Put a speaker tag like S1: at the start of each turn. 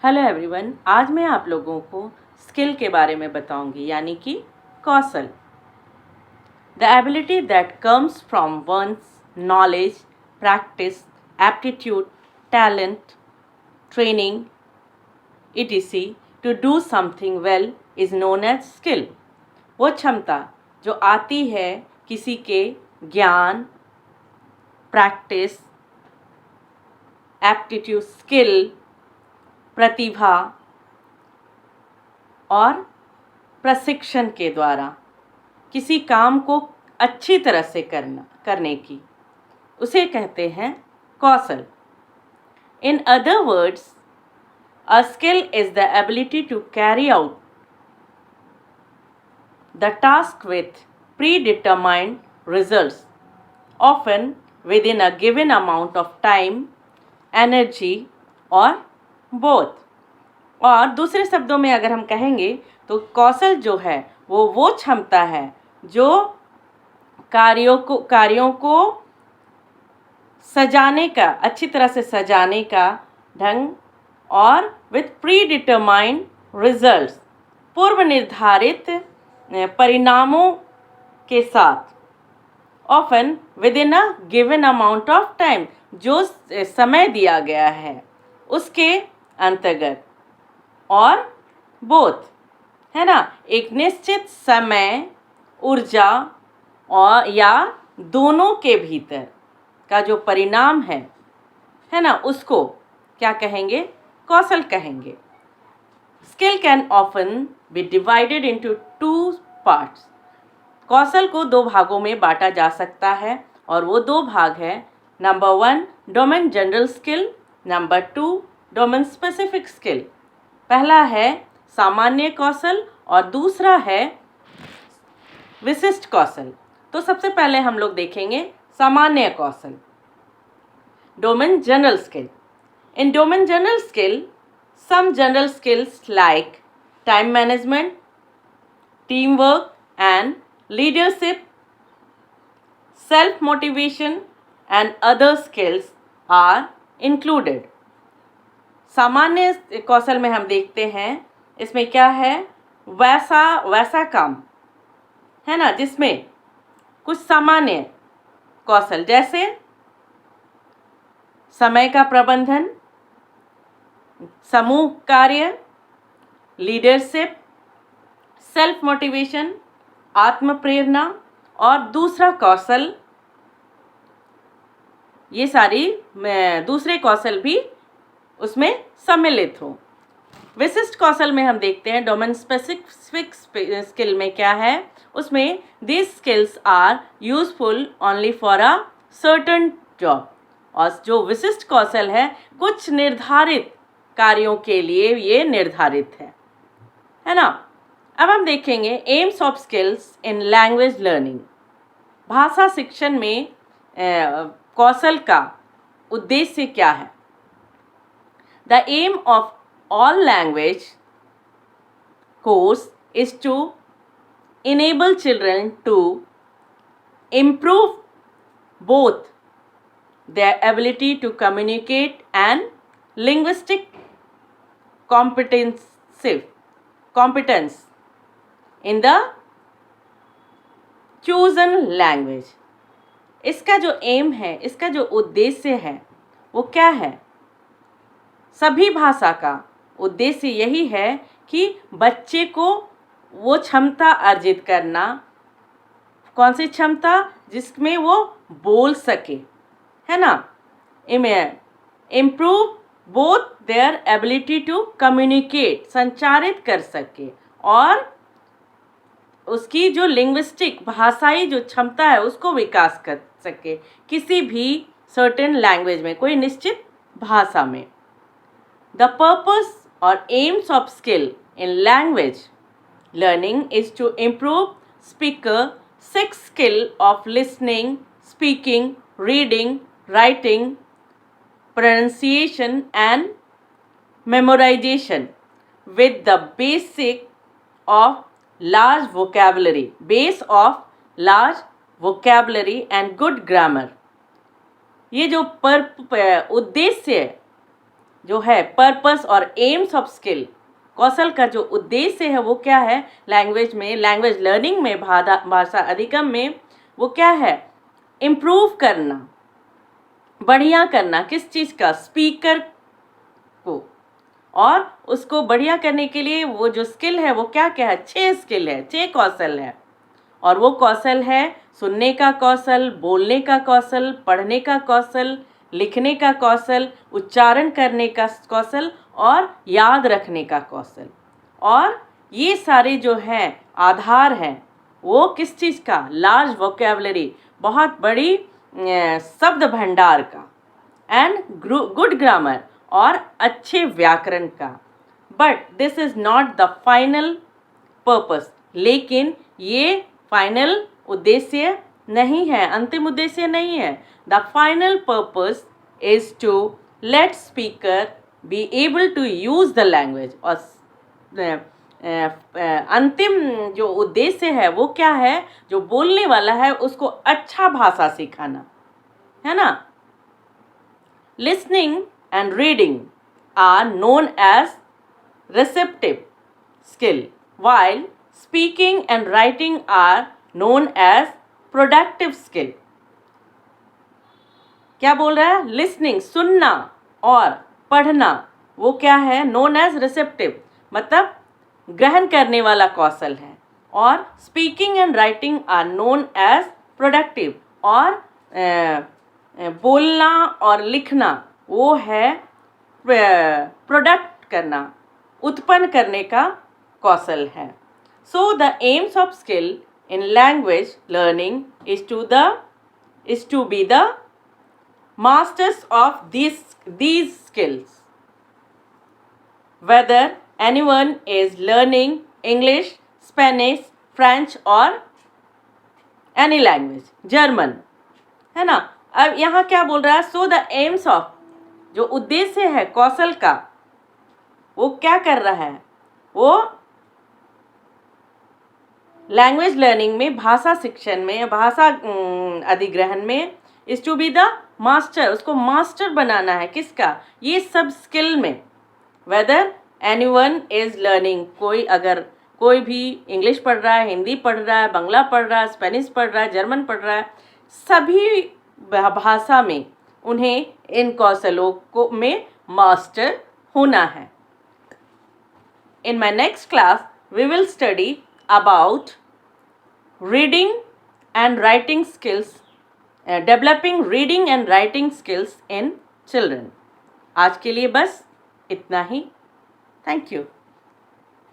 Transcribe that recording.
S1: Hello everyone, आज मैं आप लोगों को स्किल के बारे में बताऊंगी, यानी कि कौशल। The ability that comes from one's knowledge, practice, aptitude, talent, training etc to do something well is known as skill. वो क्षमता जो आती है किसी के ज्ञान, प्रैक्टिस, एप्टीट्यूड, स्किल, प्रतिभा और प्रशिक्षण के द्वारा किसी काम को अच्छी तरह से करने की, उसे कहते हैं कौशल। In other words, a skill is the ability to carry out the task with predetermined results, often within a given amount of time, energy और बोथ। और दूसरे शब्दों में अगर हम कहेंगे तो कौशल जो है वो क्षमता है जो कार्यों को सजाने का, अच्छी तरह से सजाने का ढंग और विथ प्री डिटरमाइंड रिजल्ट्स, पूर्व निर्धारित परिणामों के साथ, often within a given amount of time, जो समय दिया गया है उसके अंतर्गत, और बोथ, है ना, एक निश्चित समय, ऊर्जा और या दोनों के भीतर का जो परिणाम है ना, उसको क्या कहेंगे? कौशल कहेंगे। Skill can often be divided into 2 parts. कौशल को 2 भागों में बांटा जा सकता है, और वो 2 भाग है। Number 1 domain general skill, number 2 domain specific skill. पहला है सामान्य कौशल और दूसरा है विशिष्ट कौशल। तो सबसे पहले हम लोग देखेंगे सामान्य कौशल, डोमेन जनरल स्किल। इन domain general skill, some general skills like time management, teamwork and leadership, self motivation and other skills are included. सामान्य कौशल में हम देखते हैं, इसमें क्या है, वैसा काम है ना, जिसमें कुछ सामान्य कौशल जैसे समय का प्रबंधन, समूह कार्य, लीडरशिप, सेल्फ मोटिवेशन, आत्म प्रेरणा, और दूसरा कौशल, ये सारी दूसरे कौशल भी उसमें सम्मिलित हो। विशिष्ट कौशल में हम देखते हैं डोमेन स्पेसिफिक स्किल में क्या है, उसमें this skills are useful only for a certain job. और जो विशिष्ट कौशल है कुछ निर्धारित कार्यों के लिए ये निर्धारित है ना। अब हम देखेंगे aims of skills in language learning. भाषा शिक्षण में कौशल का उद्देश्य क्या है? The aim of all language course is to enable children to improve both their ability to communicate and linguistic competence in the chosen language। इसका जो एम है, इसका जो उद्देश्य है, वो क्या है? सभी भाषा का उद्देश्य यही है कि बच्चे को वो क्षमता अर्जित करना, कौन सी क्षमता? जिसमें वो बोल सके, है ना, improve both their ability to communicate, संचारित कर सके, और उसकी जो लिंग्विस्टिक, भाषाई जो क्षमता है उसको विकास कर सके किसी भी सर्टेन लैंग्वेज में, कोई निश्चित भाषा में। The purpose or aims of skill in language learning is to improve speaker 6 skill of listening, speaking, reading, writing, pronunciation and memorization with the base of large vocabulary and good grammar। ये जो उद्देश्य जो है purpose और AIIMS of skill, कौशल का जो उद्देश्य है वो क्या है लैंग्वेज में, लैंग्वेज लर्निंग में, भाषा अधिगम में, वो क्या है? इम्प्रूव करना, बढ़िया करना। किस चीज़ का? स्पीकर को। और उसको बढ़िया करने के लिए वो जो स्किल है वो क्या क्या है? 6 स्किल है, 6 कौशल है। और वो कौशल है सुनने का कौशल, बोलने का कौशल, पढ़ने का कौशल, लिखने का कौशल, उच्चारण करने का कौशल और याद रखने का कौशल। और ये सारे जो हैं आधार हैं वो किस चीज़ का? लार्ज वोकेबलरी, बहुत बड़ी शब्द भंडार का, एंड गुड ग्रामर, और अच्छे व्याकरण का। But this is not the final purpose, लेकिन ये फाइनल उद्देश्य नहीं है, अंतिम उद्देश्य नहीं है। The final purpose is to let speaker be able to use the language. और अंतिम जो उद्देश्य है वो क्या है? जो बोलने वाला है उसको अच्छा भाषा सिखाना, है ना। Listening and reading are known as receptive skill, while speaking and writing are known as productive skill. क्या बोल रहा है? लिसनिंग, सुनना, और पढ़ना, वो क्या है? नोन एज रिसेप्टिव, मतलब ग्रहण करने वाला कौशल है। और speaking and writing are known as productive, और बोलना और लिखना वो है प्रोडक्ट करना, उत्पन्न करने का कौशल है। So the aims of skill in language learning is to be the masters of these skills, whether anyone is learning English, Spanish, French or any language, German, है ना। अब यहाँ क्या बोल रहा है? सो द एम्स ऑफ, जो उद्देश्य है कौशल का, वो क्या कर रहा है? वो लैंग्वेज लर्निंग में, भाषा शिक्षण में, भाषा अधिग्रहण में, is to be the master, उसको मास्टर बनाना है। किसका? ये सब स्किल में। वेदर एनीवन इज लर्निंग, कोई भी इंग्लिश पढ़ रहा है, हिंदी पढ़ रहा है, बांग्ला पढ़ रहा है, स्पेनिश पढ़ रहा है, जर्मन पढ़ रहा है, सभी भाषा में उन्हें इन कौशलों को में मास्टर होना है। In my next class, we will study about reading and writing skills, developing reading and writing skills in children. आज के लिए बस इतना ही। Thank you.